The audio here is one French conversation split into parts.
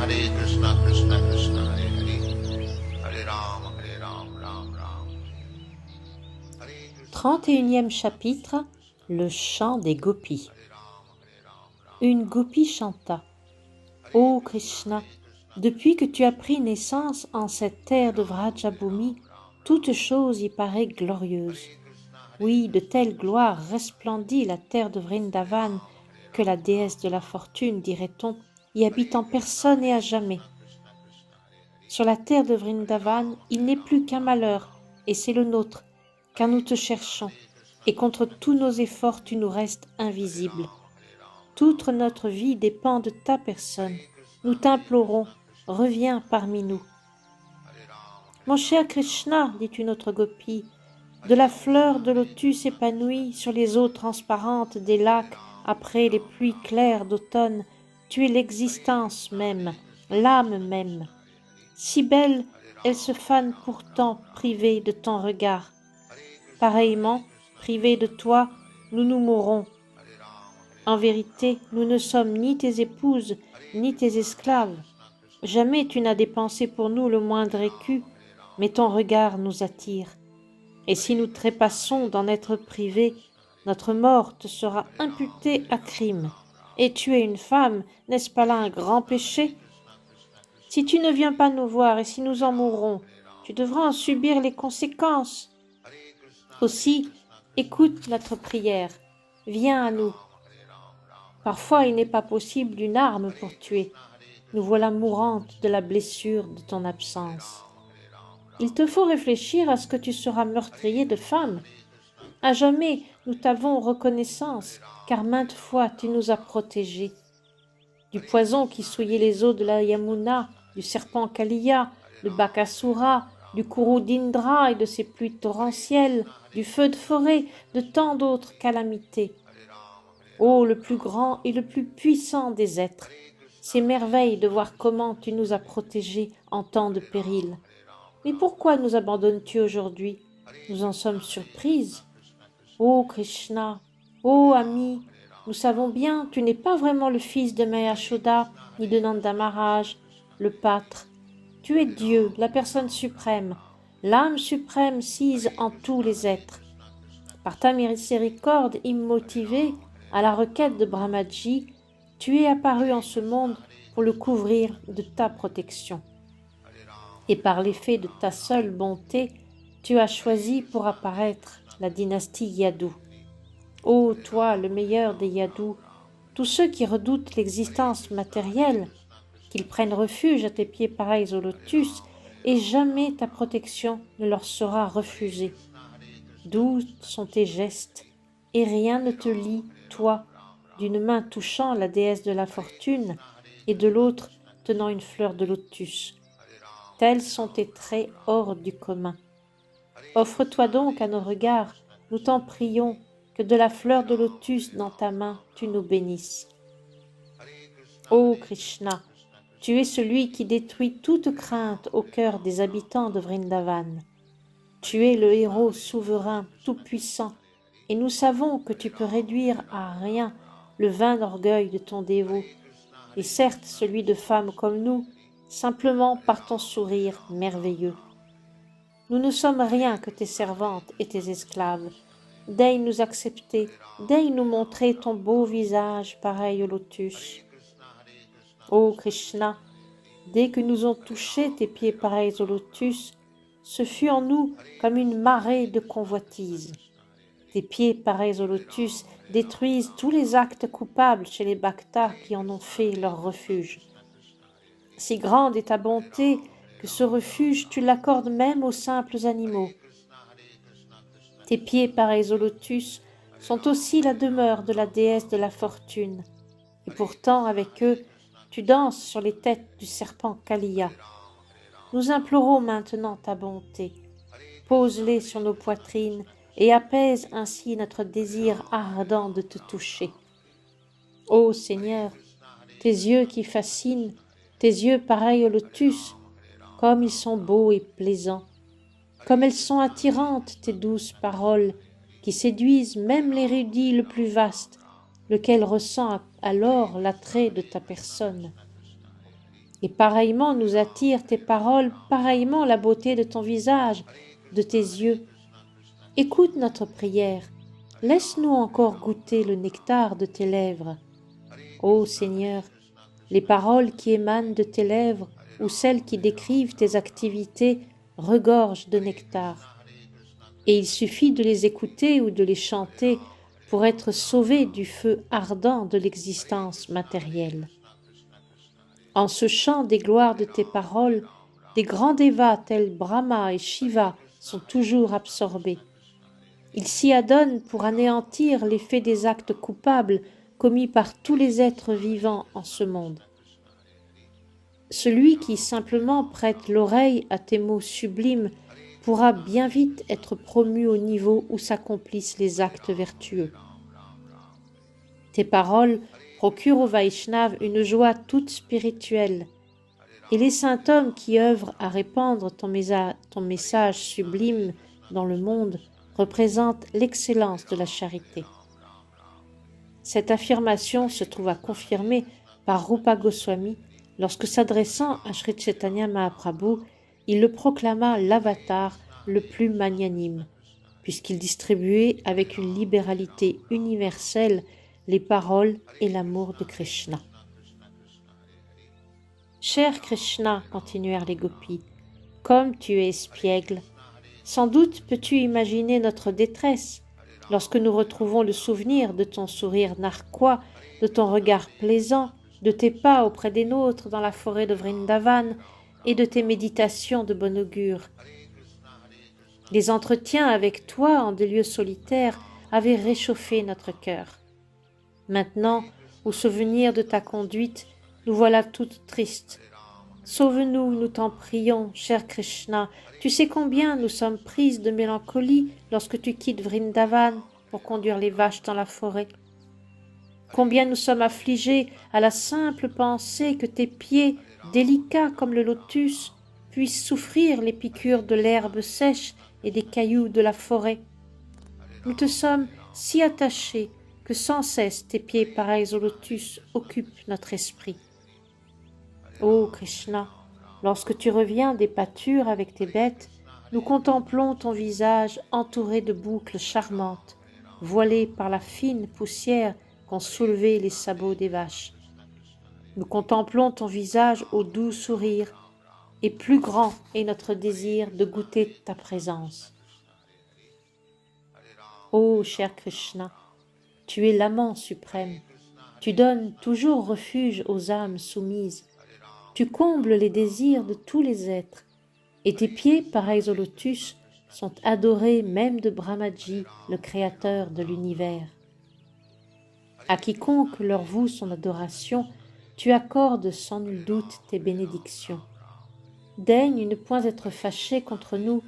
Krishna Krishna Hare Hare, Hare Ram, Ram Ram. Hare Krishna. 31e chapitre, le chant des gopis. Une gopi chanta: Ô Krishna, depuis que tu as pris naissance en cette terre de Vrajabhumi, toute chose y paraît glorieuse. Oui, de telle gloire resplendit la terre de Vrindavan que la déesse de la fortune, dirait-on, y habite en personne et à jamais. Sur la terre de Vrindavan, il n'est plus qu'un malheur, et c'est le nôtre, car nous te cherchons, et contre tous nos efforts tu nous restes invisible. Toute notre vie dépend de ta personne. Nous t'implorons, reviens parmi nous. Mon cher Krishna, dit une autre gopi, de la fleur de lotus épanouie sur les eaux transparentes des lacs après les pluies claires d'automne, tu es l'existence même, l'âme même. Si belle, elle se fane pourtant privée de ton regard. Pareillement, privés de toi, nous nous mourrons. En vérité, nous ne sommes ni tes épouses, ni tes esclaves. Jamais tu n'as dépensé pour nous le moindre écu, mais ton regard nous attire. Et si nous trépassons d'en être privés, notre mort te sera imputée à crime. Et tuer une femme, n'est-ce pas là un grand péché? Si tu ne viens pas nous voir et si nous en mourrons, tu devras en subir les conséquences. Aussi, écoute notre prière, viens à nous. Parfois, il n'est pas possible d'une arme pour tuer. Nous voilà mourantes de la blessure de ton absence. Il te faut réfléchir à ce que tu seras meurtrier de femmes. À jamais, nous t'avons reconnaissance, car maintes fois tu nous as protégés. Du poison qui souillait les eaux de la Yamuna, du serpent Kaliya, de Bakasura, du courroux d'Indra et de ses pluies torrentielles, du feu de forêt, de tant d'autres calamités. Ô le plus grand et le plus puissant des êtres, c'est merveille de voir comment tu nous as protégés en temps de péril. Mais pourquoi nous abandonnes-tu aujourd'hui? Nous en sommes surprises. Ô Krishna, ô ami, nous savons bien, tu n'es pas vraiment le fils de Mayashoda ni de Nanda Maharaj, le pâtre. Tu es Dieu, la personne suprême, l'âme suprême sise en tous les êtres. Par ta miséricorde immotivée, à la requête de Brahmaji, tu es apparu en ce monde pour le couvrir de ta protection. Et par l'effet de ta seule bonté, tu as choisi pour apparaître la dynastie Yadu. Ô toi, le meilleur des Yadus, tous ceux qui redoutent l'existence matérielle, qu'ils prennent refuge à tes pieds pareils au lotus, et jamais ta protection ne leur sera refusée. Doux sont tes gestes, et rien ne te lie, toi, d'une main touchant la déesse de la fortune, et de l'autre tenant une fleur de lotus. Tels sont tes traits hors du commun. Offre-toi donc à nos regards, nous t'en prions, que de la fleur de lotus dans ta main tu nous bénisses. Ô Krishna, tu es celui qui détruit toute crainte au cœur des habitants de Vrindavan. Tu es le héros souverain, tout-puissant, et nous savons que tu peux réduire à rien le vain orgueil de ton dévot, et certes celui de femmes comme nous, simplement par ton sourire merveilleux. Nous ne sommes rien que tes servantes et tes esclaves. Daigne nous accepter, daigne nous montrer ton beau visage pareil au lotus. Ô Krishna, dès que nous ont touché tes pieds pareils au lotus, ce fut en nous comme une marée de convoitise. Tes pieds pareils au lotus détruisent tous les actes coupables chez les bhaktas qui en ont fait leur refuge. Si grande est ta bonté que ce refuge tu l'accordes même aux simples animaux. Tes pieds pareils au lotus sont aussi la demeure de la déesse de la fortune, et pourtant avec eux tu danses sur les têtes du serpent Kaliya. Nous implorons maintenant ta bonté. Pose-les sur nos poitrines et apaise ainsi notre désir ardent de te toucher. Ô Seigneur, tes yeux qui fascinent, tes yeux pareils au lotus, comme ils sont beaux et plaisants, comme elles sont attirantes tes douces paroles, qui séduisent même l'érudit le plus vaste, lequel ressent alors l'attrait de ta personne. Et pareillement nous attirent tes paroles, pareillement la beauté de ton visage, de tes yeux. Écoute notre prière, laisse-nous encore goûter le nectar de tes lèvres. Ô Seigneur, les paroles qui émanent de tes lèvres ou celles qui décrivent tes activités regorgent de nectar. Et il suffit de les écouter ou de les chanter pour être sauvé du feu ardent de l'existence matérielle. En ce chant des gloires de tes paroles, des grands dévas tels Brahma et Shiva sont toujours absorbés. Ils s'y adonnent pour anéantir l'effet des actes coupables commis par tous les êtres vivants en ce monde. Celui qui simplement prête l'oreille à tes mots sublimes pourra bien vite être promu au niveau où s'accomplissent les actes vertueux. Tes paroles procurent aux Vaishnavas une joie toute spirituelle, et les saints hommes qui œuvrent à répandre ton message sublime dans le monde représentent l'excellence de la charité. Cette affirmation se trouva confirmée par Rupa Goswami lorsque, s'adressant à Sri Chaitanya Mahaprabhu, il le proclama l'avatar le plus magnanime, puisqu'il distribuait avec une libéralité universelle les paroles et l'amour de Krishna. Cher Krishna, continuèrent les gopis, comme tu es espiègle, sans doute peux-tu imaginer notre détresse lorsque nous retrouvons le souvenir de ton sourire narquois, de ton regard plaisant, de tes pas auprès des nôtres dans la forêt de Vrindavan et de tes méditations de bon augure. Les entretiens avec toi en des lieux solitaires avaient réchauffé notre cœur. Maintenant, au souvenir de ta conduite, nous voilà toutes tristes. Sauve-nous, nous t'en prions, cher Krishna. Tu sais combien nous sommes prises de mélancolie lorsque tu quittes Vrindavan pour conduire les vaches dans la forêt. Combien nous sommes affligés à la simple pensée que tes pieds, délicats comme le lotus, puissent souffrir les piqûres de l'herbe sèche et des cailloux de la forêt. Nous te sommes si attachés que sans cesse tes pieds pareils au lotus occupent notre esprit. Ô Krishna, lorsque tu reviens des pâtures avec tes bêtes, nous contemplons ton visage entouré de boucles charmantes, voilé par la fine poussière qu'ont soulevé les sabots des vaches. Nous contemplons ton visage au doux sourire, et plus grand est notre désir de goûter ta présence. Ô cher Krishna, tu es l'amant suprême, tu donnes toujours refuge aux âmes soumises, tu combles les désirs de tous les êtres, et tes pieds, pareils au lotus, sont adorés même de Brahmaji, le créateur de l'univers. À quiconque leur voue son adoration, tu accordes sans nul doute tes bénédictions. Daigne ne point être fâché contre nous,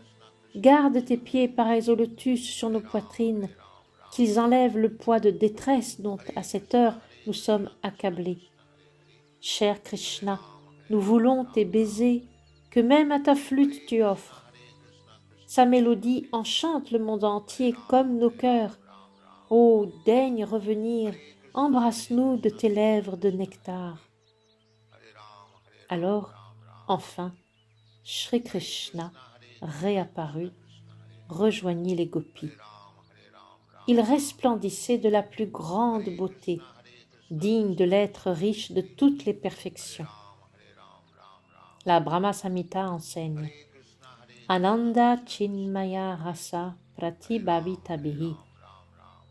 garde tes pieds pareils au lotus sur nos poitrines, qu'ils enlèvent le poids de détresse dont à cette heure nous sommes accablés. Cher Krishna, nous voulons tes baisers que même à ta flûte tu offres. Sa mélodie enchante le monde entier comme nos cœurs. Ô, daigne revenir, embrasse-nous de tes lèvres de nectar. Alors, enfin, Shri Krishna réapparut, rejoignit les gopis. Il resplendissait de la plus grande beauté, digne de l'être riche de toutes les perfections. La Brahma Samhita enseigne Ananda Chinmaya Rasa Pratibhavitabihi.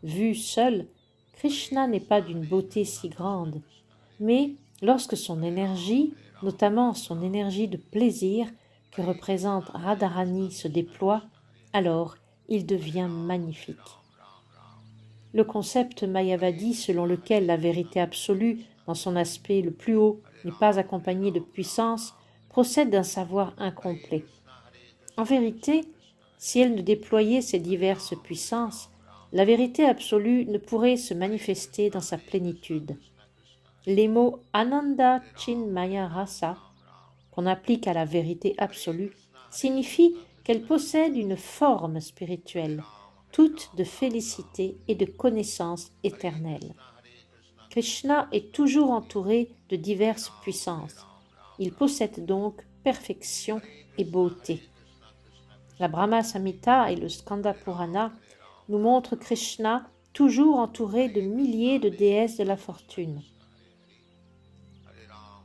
Vu seul, Krishna n'est pas d'une beauté si grande, mais lorsque son énergie, notamment son énergie de plaisir que représente Radharani, se déploie, alors il devient magnifique. Le concept mayavadi selon lequel la vérité absolue, dans son aspect le plus haut, n'est pas accompagnée de puissance, procède d'un savoir incomplet. En vérité, si elle ne déployait ces diverses puissances, la vérité absolue ne pourrait se manifester dans sa plénitude. Les mots Ananda Chinmaya Rasa, qu'on applique à la vérité absolue, signifient qu'elle possède une forme spirituelle, toute de félicité et de connaissance éternelle. Krishna est toujours entouré de diverses puissances. Il possède donc perfection et beauté. La Brahma Samhita et le Skanda Purana nous montrent Krishna toujours entouré de milliers de déesses de la fortune.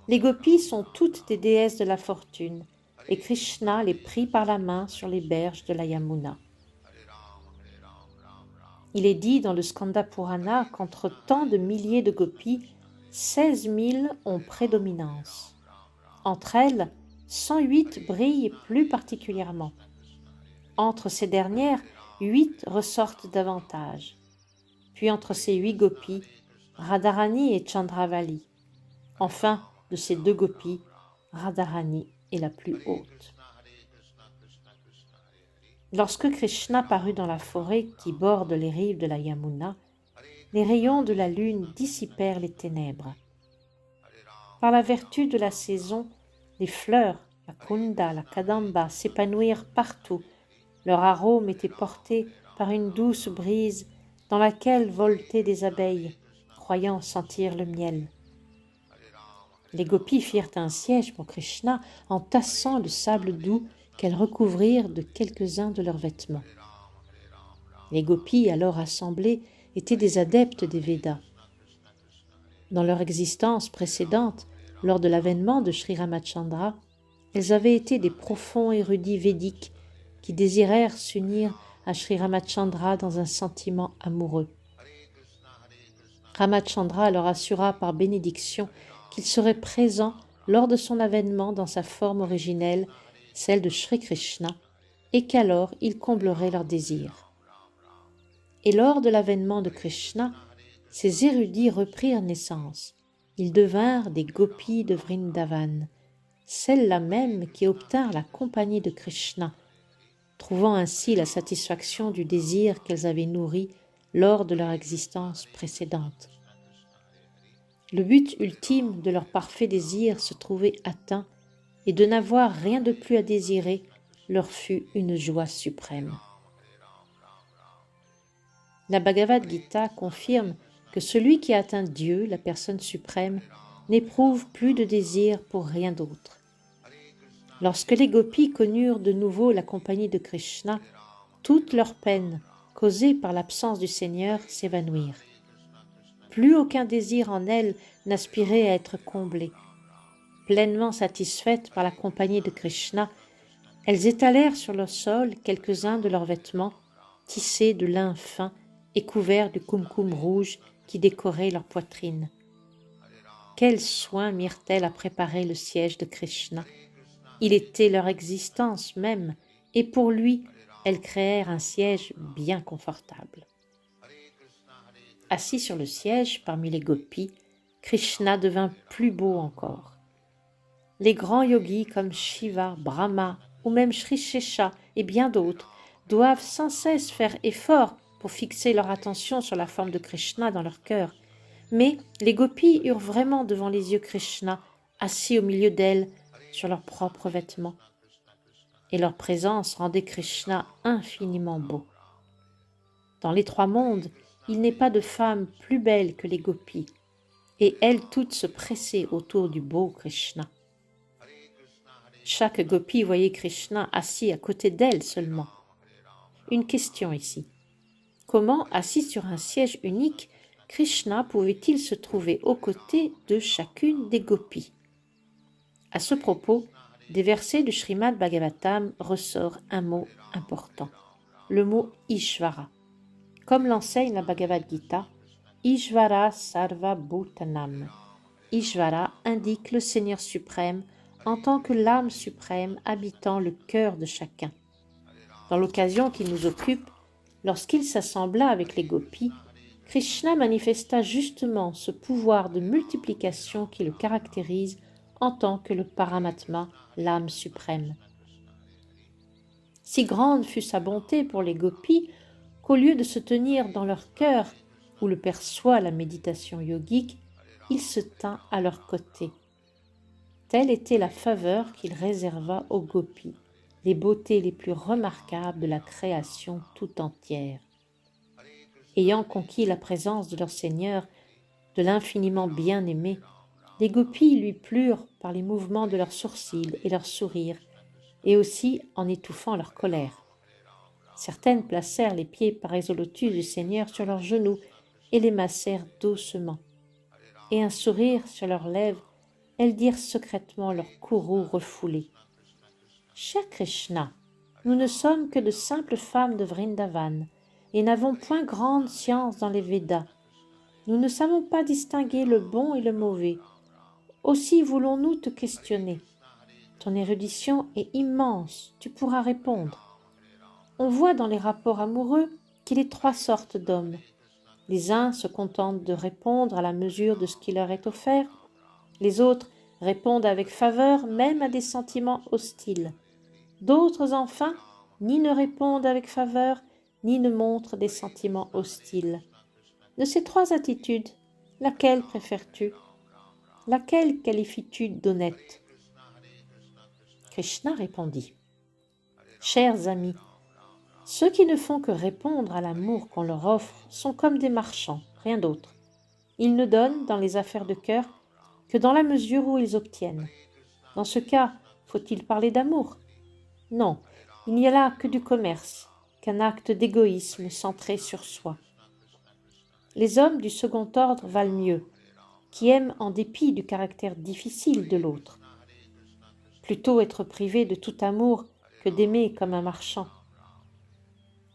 Les gopis sont toutes des déesses de la fortune, et Krishna les prit par la main sur les berges de la Yamuna. Il est dit dans le Skanda Purana qu'entre tant de milliers de gopis, 16 000 ont prédominance. Entre elles, 108 brillent plus particulièrement. Entre ces dernières, 8 ressortent davantage. Puis entre ces 8 gopis, Radharani et Chandravali. Enfin, de ces 2 gopis, Radharani est la plus haute. Lorsque Krishna parut dans la forêt qui borde les rives de la Yamuna, les rayons de la lune dissipèrent les ténèbres. Par la vertu de la saison, les fleurs, la kunda, la kadamba s'épanouirent partout. Leur arôme était porté par une douce brise dans laquelle voletaient des abeilles, croyant sentir le miel. Les gopis firent un siège pour Krishna en tassant le sable doux qu'elles recouvrirent de quelques-uns de leurs vêtements. Les gopis alors assemblées étaient des adeptes des Védas. Dans leur existence précédente, lors de l'avènement de Sri Ramachandra, elles avaient été des profonds érudits védiques qui désirèrent s'unir à Sri Ramachandra dans un sentiment amoureux. Ramachandra leur assura par bénédiction qu'il serait présent lors de son avènement dans sa forme originelle, celle de Sri Krishna, et qu'alors il comblerait leurs désirs. Et lors de l'avènement de Krishna, ces érudits reprirent naissance. Ils devinrent des gopis de Vrindavan, celles-là même qui obtinrent la compagnie de Krishna, trouvant ainsi la satisfaction du désir qu'elles avaient nourri lors de leur existence précédente. Le but ultime de leur parfait désir se trouvait atteint, et de n'avoir rien de plus à désirer leur fut une joie suprême. La Bhagavad Gita confirme que celui qui a atteint Dieu, la personne suprême, n'éprouve plus de désir pour rien d'autre. Lorsque les gopis connurent de nouveau la compagnie de Krishna, toutes leurs peines, causées par l'absence du Seigneur, s'évanouirent. Plus aucun désir en elles n'aspirait à être comblé. Pleinement satisfaites par la compagnie de Krishna, elles étalèrent sur le sol quelques-uns de leurs vêtements, tissés de lin fin et couverts du kumkum rouge qui décorait leur poitrine. Quel soin mirent-elles à préparer le siège de Krishna! Il était leur existence même, et pour lui, elles créèrent un siège bien confortable. Assis sur le siège parmi les gopis, Krishna devint plus beau encore. Les grands yogis comme Shiva, Brahma ou même Sri Shesha et bien d'autres doivent sans cesse faire effort pour fixer leur attention sur la forme de Krishna dans leur cœur. Mais les gopis eurent vraiment devant les yeux Krishna, assis au milieu d'elles, sur leurs propres vêtements. Et leur présence rendait Krishna infiniment beau. Dans les 3 mondes, il n'est pas de femme plus belle que les gopis, et elles toutes se pressaient autour du beau Krishna. Chaque gopi voyait Krishna assis à côté d'elle seulement. Une question ici. Comment, assis sur un siège unique, Krishna pouvait-il se trouver aux côtés de chacune des gopis? À ce propos, des versets du Srimad Bhagavatam ressort un mot important, le mot Ishvara. Comme l'enseigne la Bhagavad Gita, Ishvara Sarva Bhutanam. Ishvara indique le Seigneur suprême en tant que l'âme suprême habitant le cœur de chacun. Dans l'occasion qui nous occupe, lorsqu'il s'assembla avec les gopis, Krishna manifesta justement ce pouvoir de multiplication qui le caractérise en tant que le Paramatma, l'âme suprême. Si grande fut sa bonté pour les gopis qu'au lieu de se tenir dans leur cœur, où le perçoit la méditation yogique, il se tint à leur côté. Telle était la faveur qu'il réserva aux gopis, les beautés les plus remarquables de la création tout entière. Ayant conquis la présence de leur Seigneur, de l'infiniment bien-aimé, Les gopis lui plurent par les mouvements de leurs sourcils et leurs sourires, et aussi en étouffant leur colère. Certaines placèrent les pieds parésolotus du Seigneur sur leurs genoux et les massèrent doucement. Et un sourire sur leurs lèvres, elles dirent secrètement leur courroux refoulé. « Cher Krishna, nous ne sommes que de simples femmes de Vrindavan et n'avons point grande science dans les Védas. Nous ne savons pas distinguer le bon et le mauvais. Aussi voulons-nous te questionner. Ton érudition est immense, tu pourras répondre. On voit dans les rapports amoureux qu'il y a 3 sortes d'hommes. Les uns se contentent de répondre à la mesure de ce qui leur est offert. Les autres répondent avec faveur même à des sentiments hostiles. D'autres, enfin, ni ne répondent avec faveur, ni ne montrent des sentiments hostiles. De ces 3 attitudes, laquelle préfères-tu? Laquelle qualifies-tu d'honnête? Krishna répondit. Chers amis, ceux qui ne font que répondre à l'amour qu'on leur offre sont comme des marchands, rien d'autre. Ils ne donnent dans les affaires de cœur que dans la mesure où ils obtiennent. Dans ce cas, faut-il parler d'amour? Non, il n'y a là que du commerce, qu'un acte d'égoïsme centré sur soi. Les hommes du second ordre valent mieux, qui aiment en dépit du caractère difficile de l'autre. Plutôt être privé de tout amour que d'aimer comme un marchand.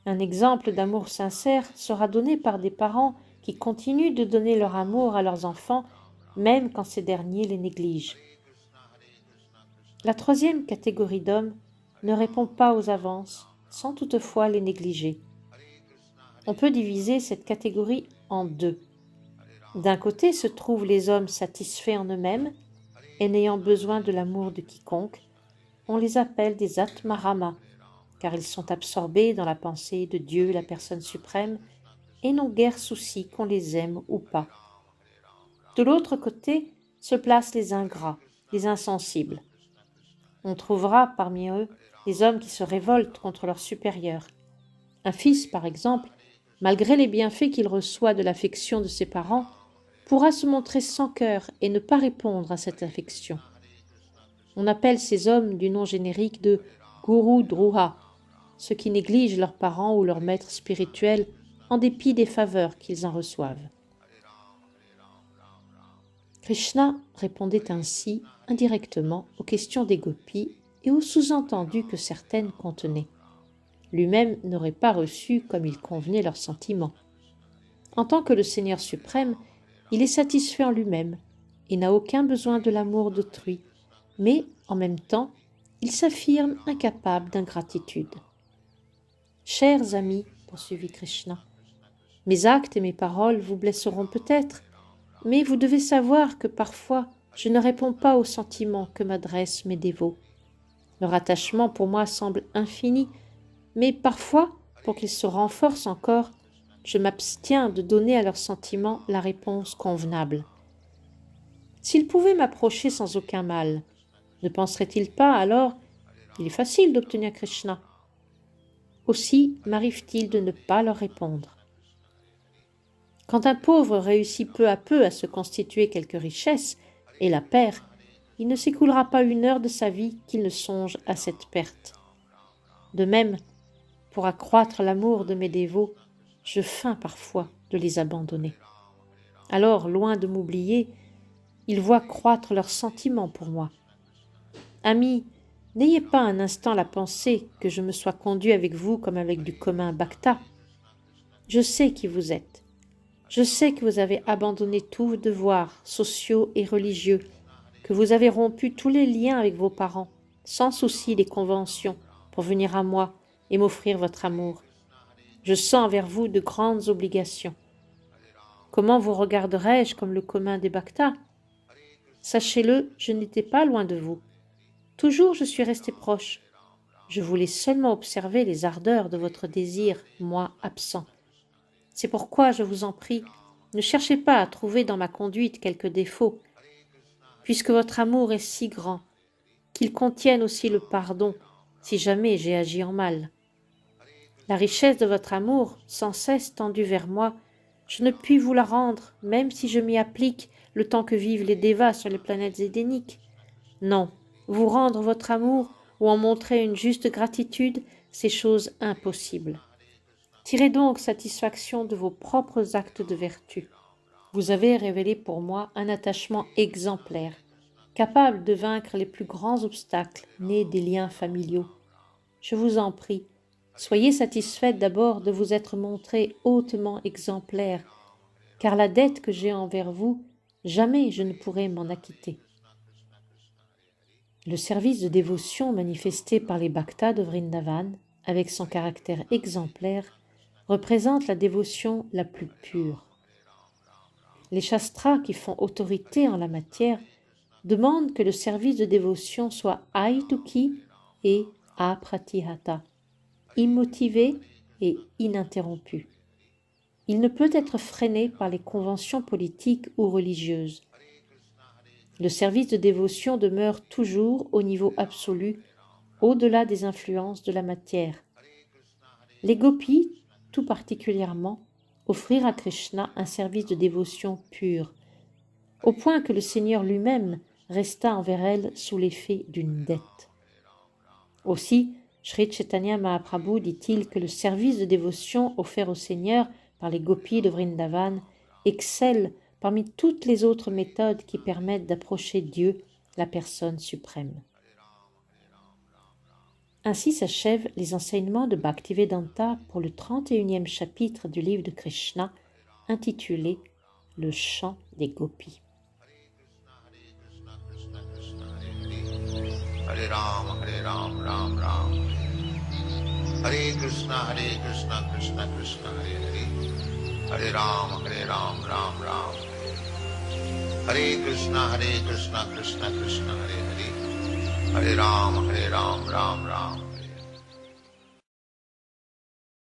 Un exemple d'amour sincère sera donné par des parents qui continuent de donner leur amour à leurs enfants, même quand ces derniers les négligent. La 3e catégorie d'hommes ne répond pas aux avances, sans toutefois les négliger. On peut diviser cette catégorie en 2. D'un côté se trouvent les hommes satisfaits en eux-mêmes et n'ayant besoin de l'amour de quiconque. On les appelle des Atmarama, car ils sont absorbés dans la pensée de Dieu, la personne suprême, et n'ont guère souci qu'on les aime ou pas. De l'autre côté se placent les ingrats, les insensibles. On trouvera parmi eux les hommes qui se révoltent contre leurs supérieurs. Un fils, par exemple, malgré les bienfaits qu'il reçoit de l'affection de ses parents, pourra se montrer sans cœur et ne pas répondre à cette affection. On appelle ces hommes du nom générique de Guru Druha, ceux qui négligent leurs parents ou leurs maîtres spirituels en dépit des faveurs qu'ils en reçoivent. Krishna répondait ainsi indirectement aux questions des gopis et aux sous-entendus que certaines contenaient. Lui-même n'aurait pas reçu comme il convenait leurs sentiments. En tant que le Seigneur suprême, il est satisfait en lui-même et n'a aucun besoin de l'amour d'autrui, mais en même temps, il s'affirme incapable d'ingratitude. Chers amis, poursuivit Krishna, mes actes et mes paroles vous blesseront peut-être, mais vous devez savoir que parfois je ne réponds pas aux sentiments que m'adressent mes dévots. Leur attachement pour moi semble infini, mais parfois, pour qu'ils se renforcent encore, je m'abstiens de donner à leurs sentiments la réponse convenable. S'ils pouvaient m'approcher sans aucun mal, ne penseraient-ils pas alors qu'il est facile d'obtenir Krishna? Aussi m'arrive-t-il de ne pas leur répondre. Quand un pauvre réussit peu à peu à se constituer quelque richesse et la perd, il ne s'écoulera pas 1 heure de sa vie qu'il ne songe à cette perte. De même, pour accroître l'amour de mes dévots, je feins parfois de les abandonner. Alors, loin de m'oublier, ils voient croître leurs sentiments pour moi. Amis, n'ayez pas un instant la pensée que je me sois conduit avec vous comme avec du commun bhakta. Je sais qui vous êtes. Je sais que vous avez abandonné tous vos devoirs sociaux et religieux, que vous avez rompu tous les liens avec vos parents, sans souci des conventions, pour venir à moi et m'offrir votre amour. Je sens envers vous de grandes obligations. Comment vous regarderais-je comme le commun des bhaktas? Sachez-le, je n'étais pas loin de vous. Toujours je suis resté proche. Je voulais seulement observer les ardeurs de votre désir, moi absent. C'est pourquoi je vous en prie, ne cherchez pas à trouver dans ma conduite quelques défauts, puisque votre amour est si grand, qu'il contienne aussi le pardon, si jamais j'ai agi en mal. La richesse de votre amour, sans cesse tendue vers moi, je ne puis vous la rendre, même si je m'y applique le temps que vivent les dévas sur les planètes édéniques. Non, vous rendre votre amour ou en montrer une juste gratitude, c'est chose impossible. Tirez donc satisfaction de vos propres actes de vertu. Vous avez révélé pour moi un attachement exemplaire, capable de vaincre les plus grands obstacles nés des liens familiaux. Je vous en prie, soyez satisfaite d'abord de vous être montré hautement exemplaire, car la dette que j'ai envers vous, jamais je ne pourrai m'en acquitter. Le service de dévotion manifesté par les bhaktas de Vrindavan, avec son caractère exemplaire, représente la dévotion la plus pure. Les shastras qui font autorité en la matière demandent que le service de dévotion soit aituki et apratihata, immotivé et ininterrompu. Il ne peut être freiné par les conventions politiques ou religieuses. Le service de dévotion demeure toujours au niveau absolu, au-delà des influences de la matière. Les gopis, tout particulièrement, offrirent à Krishna un service de dévotion pur, au point que le Seigneur lui-même resta envers elles sous l'effet d'une dette. Aussi, Sri Chaitanya Mahaprabhu dit-il que le service de dévotion offert au Seigneur par les gopis de Vrindavan excelle parmi toutes les autres méthodes qui permettent d'approcher Dieu, la personne suprême. Ainsi s'achèvent les enseignements de Bhaktivedanta pour le 31e chapitre du livre de Krishna, intitulé « Le chant des gopis ». Hare Ram, Ram Ram. Hare Krishna, Krishna Krishna, Hare Hare. Hare Ram, Ram Ram. Hare Krishna, Krishna Krishna, Hare Hare. Hare Ram, Ram Ram.